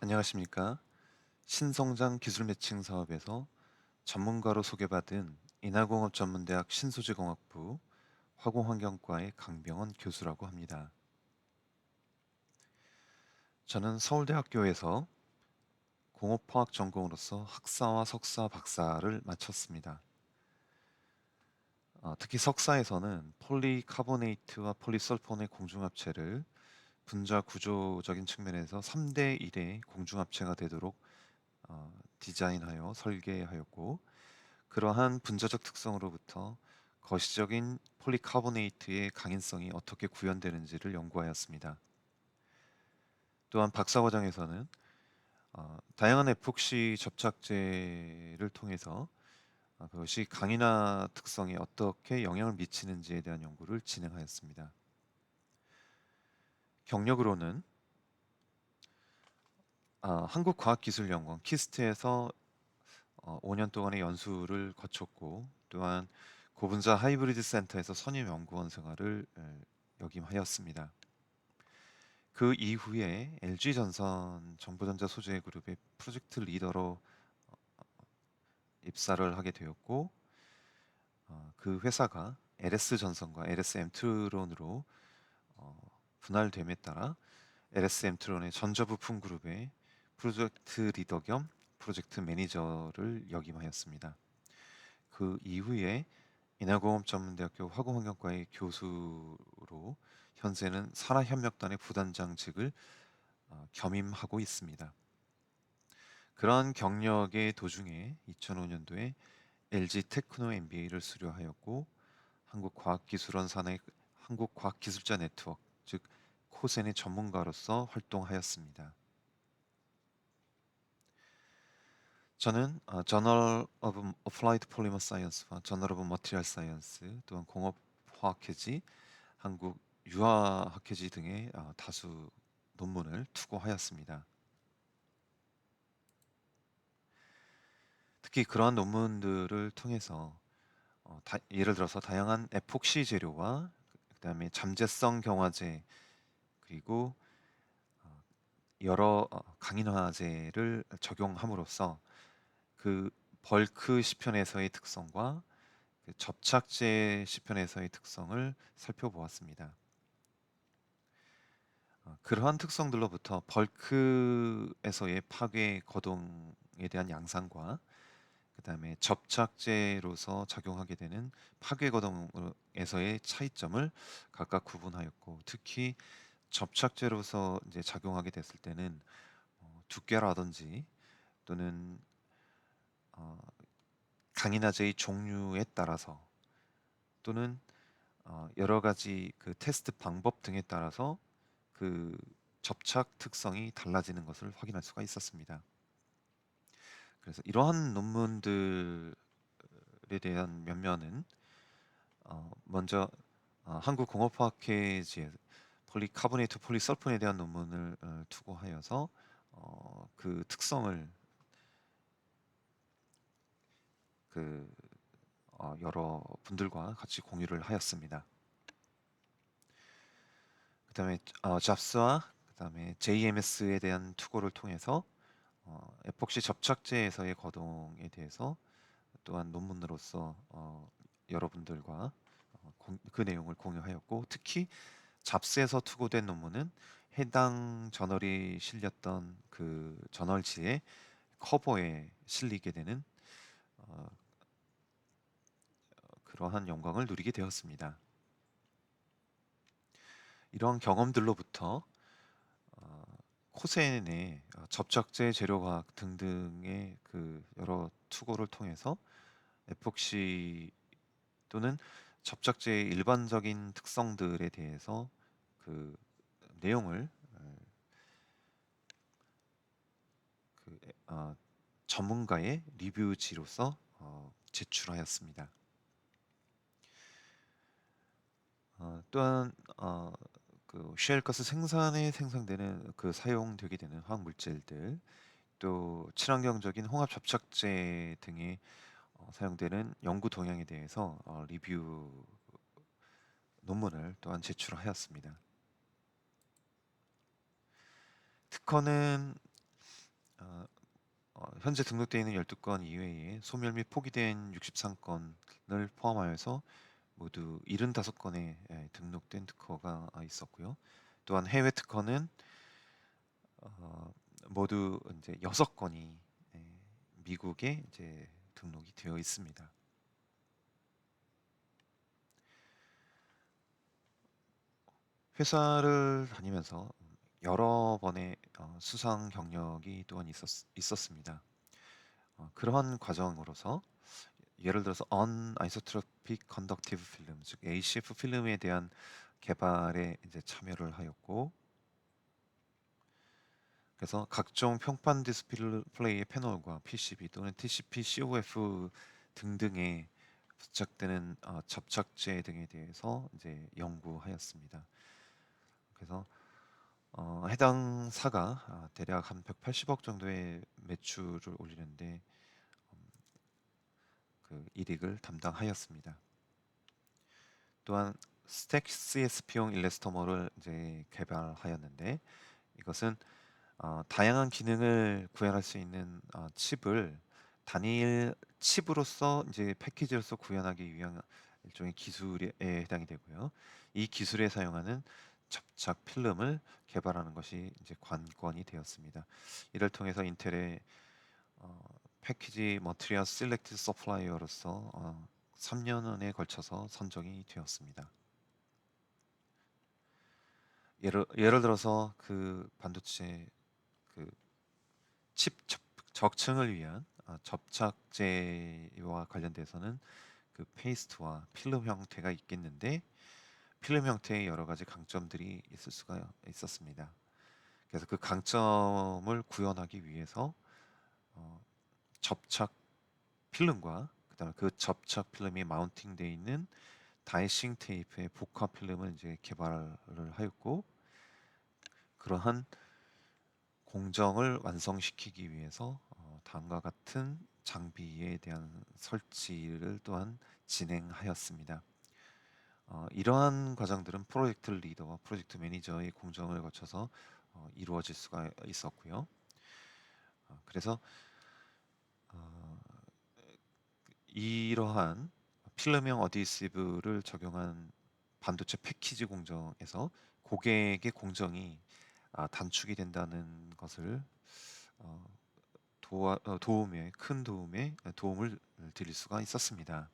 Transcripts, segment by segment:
안녕하십니까? 신성장 기술 매칭 사업에서 전문가로 소개받은 인하공업전문대학 신소재공학부 화공환경과의 강병원 교수라고 합니다. 저는 서울대학교에서 공업화학 전공으로서 학사와 석사, 박사를 마쳤습니다. 특히 석사에서는 폴리카보네이트와 폴리설폰의 공중합체를 분자 구조적인 측면에서 3대 1의 공중합체가 되도록 디자인하여 설계하였고, 그러한 분자적 특성으로부터 거시적인 폴리카보네이트의 강인성이 어떻게 구현되는지를 연구하였습니다. 또한 박사과정에서는 다양한 에폭시 접착제를 통해서 그것이 강인화 특성에 어떻게 영향을 미치는지에 대한 연구를 진행하였습니다. 경력으로는 한국과학기술연구원 키스트에서 5년 동안의 연수를 거쳤고, 또한 고분자 하이브리드 센터에서 선임 연구원 생활을 역임하였습니다. 그 이후에 LG전선 정보전자 소재 그룹의 프로젝트 리더로 입사를 하게 되었고, 그 회사가 LS전선과 LS엠트론으로 분할됨에 따라 LS엠트론의 전자부품 그룹의 프로젝트 리더 겸 프로젝트 매니저를 역임하였습니다. 그 이후에 인하공업전문대학교 화공환경과의 교수로 현재는 산하협력단의 부단장직을 겸임하고 있습니다. 그러한 경력의 도중에 2005년도에 LG 테크노 MBA를 수료하였고, 한국과학기술원 산하의 한국과학기술자 네트워크, 즉 코센의 전문가로서 활동하였습니다. 저는 저널 오브 어플라이드 폴리머 사이언스와 저널 오브 머티리얼 사이언스, 또한 공업화학회지, 한국 유화학회지 등의 다수 논문을 투고하였습니다. 특히 그러한 논문들을 통해서 예를 들어서 다양한 에폭시 재료와 그다음에 잠재성 경화제, 그리고 여러 강인화제를 적용함으로써 그 벌크 시편에서의 특성과 그 접착제 시편에서의 특성을 살펴보았습니다. 그러한 특성들로부터 벌크에서의 파괴 거동에 대한 양상과 그다음에 접착제로서 작용하게 되는 파괴 거동에서의 차이점을 각각 구분하였고, 특히 접착제로서 이제 작용하게 됐을 때는 두께라든지 또는 어, 강인화제의 종류에 따라서, 또는 여러 가지 그 테스트 방법 등에 따라서 그 접착 특성이 달라지는 것을 확인할 수가 있었습니다. 그래서 이러한 논문들에 대한 면면은 먼저 한국공업화학회지에 폴리카보네이트 폴리설폰에 대한 논문을 투고하여서 그 특성을 그 여러 분들과 같이 공유를 하였습니다. 그다음에 잡스와 그다음에 JMS에 대한 투고를 통해서 에폭시 접착제에서의 거동에 대해서 또한 논문으로서 여러분들과 그 내용을 공유하였고, 특히 잡스에서 투고된 논문은 해당 저널이 실렸던 그 저널지의 커버에 실리게 되는 어, 그러한 영광을 누리게 되었습니다. 이러한 경험들로부터 어, 코세인의 접착제 재료과학 등등의 그 여러 투고를 통해서 에폭시 또는 접착제의 일반적인 특성들에 대해서 그 내용을 그 전문가의 리뷰지로서 제출하였습니다. 또한 그 쉘가스 생산에 생산되는 그 사용되게 되는 화학 물질들, 또 친환경적인 홍합 접착제 등에 사용되는 연구 동향에 대해서 리뷰 논문을 또한 제출하였습니다. 특허는 현재 등록되어 있는 12건 이외에 소멸 및 포기된 63건을 포함하여서 모두 75건의 등록된 특허가 있었고요. 또한 해외 특허는 어, 모두 이제 6건이 미국에 이제 등록이 되어 있습니다. 회사를 다니면서 여러 번의 수상 경력이 또한 있었습니다. 그러한 과정으로서 예를 들어서 Anisotropic Conductive Film, 즉 ACF 필름에 대한 개발에 이제 참여를 하였고, 그래서 각종 평판 디스플레이의 패널과 PCB 또는 TCP, COF 등등에 부착되는 접착제 등에 대해서 이제 연구하였습니다. 그래서 해당 사가 대략 한 180억 정도의 매출을 올리는데 그 이익을 담당하였습니다. 또한 스택 CSP용 일러스터머를 이제 개발하였는데, 이것은 다양한 기능을 구현할 수 있는 칩을 단일 칩으로서 이제 패키지로서 구현하기 위한 일종의 기술에 해당이 되고요. 이 기술에 사용하는 접착 필름을 개발하는 것이 이제 관건이 되었습니다. 이를 통해서 인텔의 패키지 머티리얼 셀렉트 서플라이어로서 3년에 걸쳐서 선정이 되었습니다. 예를 들어서 그 반도체 그 칩 적층을 위한 접착제와 관련돼서는 그 페이스트와 필름 형태가 있겠는데, 필름 형태의 여러 가지 강점들이 있을 수가 있었습니다. 그래서 그 강점을 구현하기 위해서 어, 접착 필름과 그다음에 그 접착 필름이 마운팅되어 있는 다이싱 테이프의 복화 필름을 이제 개발을 하였고, 그러한 공정을 완성시키기 위해서 다음과 같은 장비에 대한 설치를 또한 진행하였습니다. 이러한 과정들은 프로젝트 리더와 프로젝트 매니저의 공정을 거쳐서 이루어질 수가 있었고요. 그래서 어, 이러한 필름형 어디시브를 적용한 반도체 패키지 공정에서 고객의 공정이 단축이 된다는 것을 어, 큰 도움을 드릴 수가 있었습니다.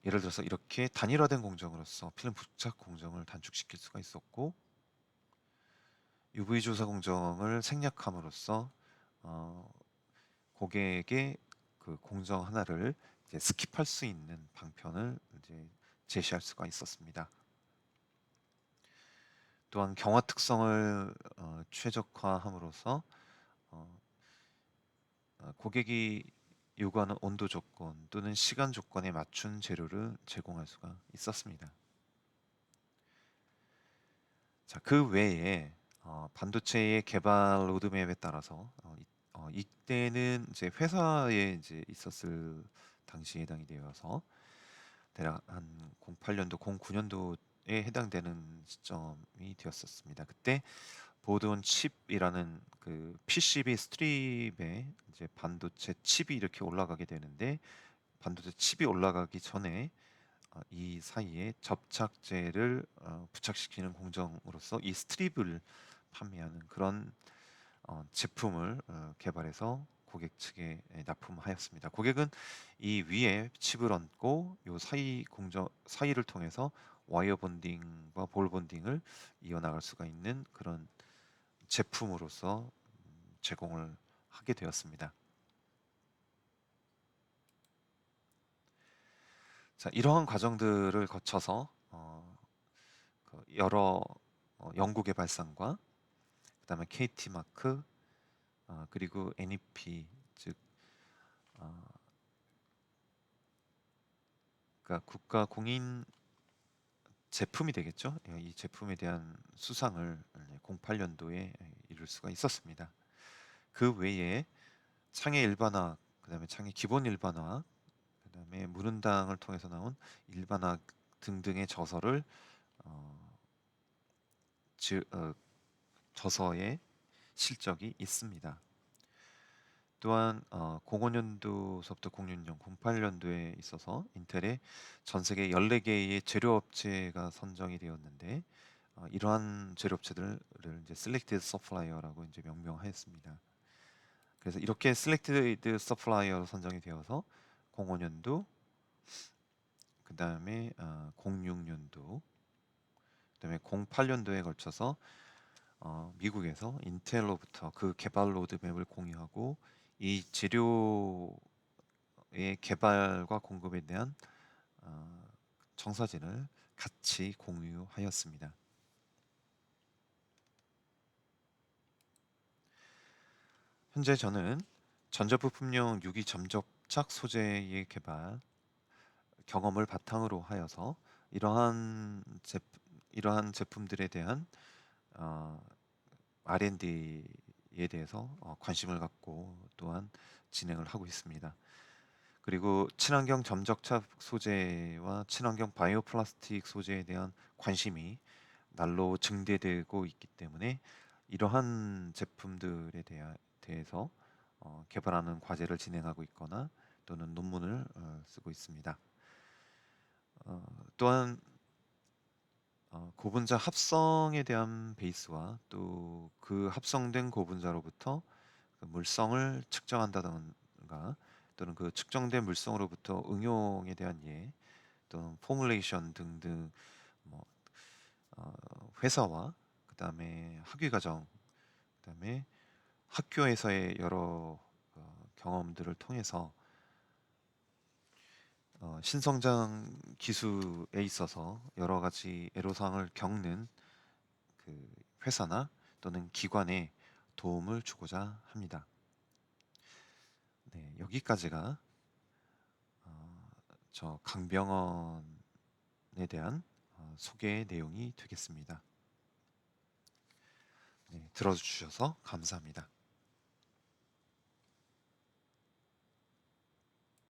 예를 들어서 이렇게 단일화된 공정으로서 필름 부착 공정을 단축시킬 수가 있었고, UV 조사 공정을 생략함으로써 어, 고객에게 그 공정 하나를 이제 스킵할 수 있는 방편을 이제 제시할 수가 있었습니다. 또한 경화 특성을 최적화함으로써 어, 고객이 요구하는 온도 조건 또는 시간 조건에 맞춘 재료를 제공할 수가 있었습니다. 자, 그 외에 반도체의 개발 로드맵에 따라서 이때는 이제 회사에 이제 있었을 당시에 해당이 되어서 대략 한 08년도, 09년도에 해당되는 시점이 되었었습니다. 그때 보드온 칩이라는 그 PCB 스트립에 이제 반도체 칩이 이렇게 올라가게 되는데, 반도체 칩이 올라가기 전에 이 사이에 접착제를 부착시키는 공정으로서 이 스트립을 판매하는 그런 제품을 개발해서 고객 측에 납품하였습니다. 고객은 이 위에 칩을 얹고 요 사이 공정 사이를 통해서 와이어 본딩과 볼 본딩을 이어나갈 수가 있는 그런 제품으로서 제공을 하게 되었습니다. 자, 이러한 과정들을 거쳐서 그 여러 연구개발상과 그다음에 KT 마크 그리고 NEP, 즉 어, 그러니까 국가 공인 제품이 되겠죠. 이 제품에 대한 수상을 08년도에 이룰 수가 있었습니다. 그 외에 창의 일반화, 그다음에 창의 기본 일반화, 그다음에 문은당을 통해서 나온 일반화 등등의 저서를 어, 즉, 저서의 실적이 있습니다. 또한 05년도서부터 06년, 08년도에 있어서 인텔의 전 세계 14개의 제료업체가 선정이 되었는데 이러한 제료업체들을 이제 Selected Supplier라고 이제 명명하였습니다. 그래서 이렇게 Selected Supplier로 선정이 되어서 05년도, 그 다음에 06년도, 그 다음에 08년도에 걸쳐서 미국에서 인텔로부터 그 개발 로드맵을 공유하고 이 재료의 개발과 공급에 대한 어, 청사진을 같이 공유하였습니다. 현재 저는 전자부품용 유기 점적착 소재의 개발 경험을 바탕으로 하여서 이러한 이러한 제품들에 대한 어, R&D에 대해서 관심을 갖고 또한 진행을 하고 있습니다. 그리고 친환경 점적착 소재와 친환경 바이오 플라스틱 소재에 대한 관심이 날로 증대되고 있기 때문에 이러한 제품들에 대해서 개발하는 과제를 진행하고 있거나 또는 논문을 쓰고 있습니다. 또한 고분자 합성에 대한 베이스와 또 그 합성된 고분자로부터 그 물성을 측정한다던가 또는 그 측정된 물성으로부터 응용에 대한 예 또는 포뮬레이션 등등 뭐 회사와 그다음에 학위 과정 그다음에 학교에서의 여러 경험들을 통해서 신성장 기술에 있어서 여러 가지 애로사항을 겪는 그 회사나 또는 기관에 도움을 주고자 합니다. 네, 여기까지가 저 강병원에 대한 소개 내용이 되겠습니다. 네, 들어주셔서 감사합니다.